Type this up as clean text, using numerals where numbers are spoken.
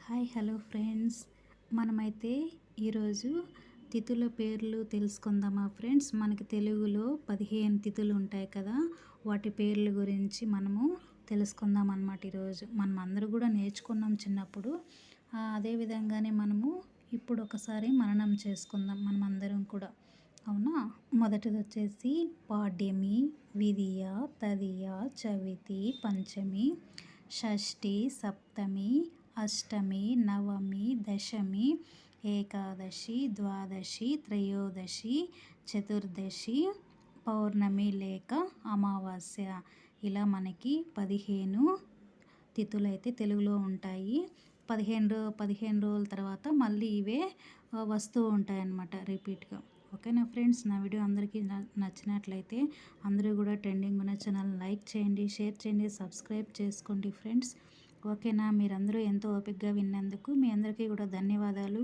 Hi hello friends. మనమైతే ఈరోజు తిథుల పేర్లు తెలుసుకుందామా ఫ్రెండ్స్. మనకి తెలుగులో 15 తిథులు ఉంటాయి కదా, వాటి పేర్ల గురించి మనము తెలుసుకుందాం అన్నమాట. ఈరోజు మనం అందరూ కూడా నేర్చుకున్నాం చిన్నప్పుడు. అదే విధంగానే మనము ఇప్పుడు ఒకసారి మననం చేసుకుందాం మనమందరం కూడా, అవునా. మొదటిది వచ్చేసి పాడ్యమి, విదియ, తదియ, చవితి, పంచమి, షష్ఠి, సప్తమి, అష్టమి, నవమి, దశమి, ఏకాదశి, ద్వాదశి, త్రయోదశి, చతుర్దశి, పౌర్ణమి లేక అమావాస్య. ఇలా మనకి 15 తిథులు అయితే తెలుగులో ఉంటాయి. 15 రోజుల తర్వాత మళ్ళీ ఇవే వస్తూ ఉంటాయి అన్నమాట రిపీట్గా. ఓకేనా ఫ్రెండ్స్. నా వీడియో అందరికీ నచ్చినట్లయితే అందరూ కూడా ట్రెండింగ్ ఉన్న ఛానల్ లైక్ చేయండి, షేర్ చేయండి, సబ్స్క్రైబ్ చేసుకోండి ఫ్రెండ్స్. ఓకేనా. మీరందరూ ఎంతో ఓపికగా విన్నందుకు మీ అందరికీ కూడా ధన్యవాదాలు.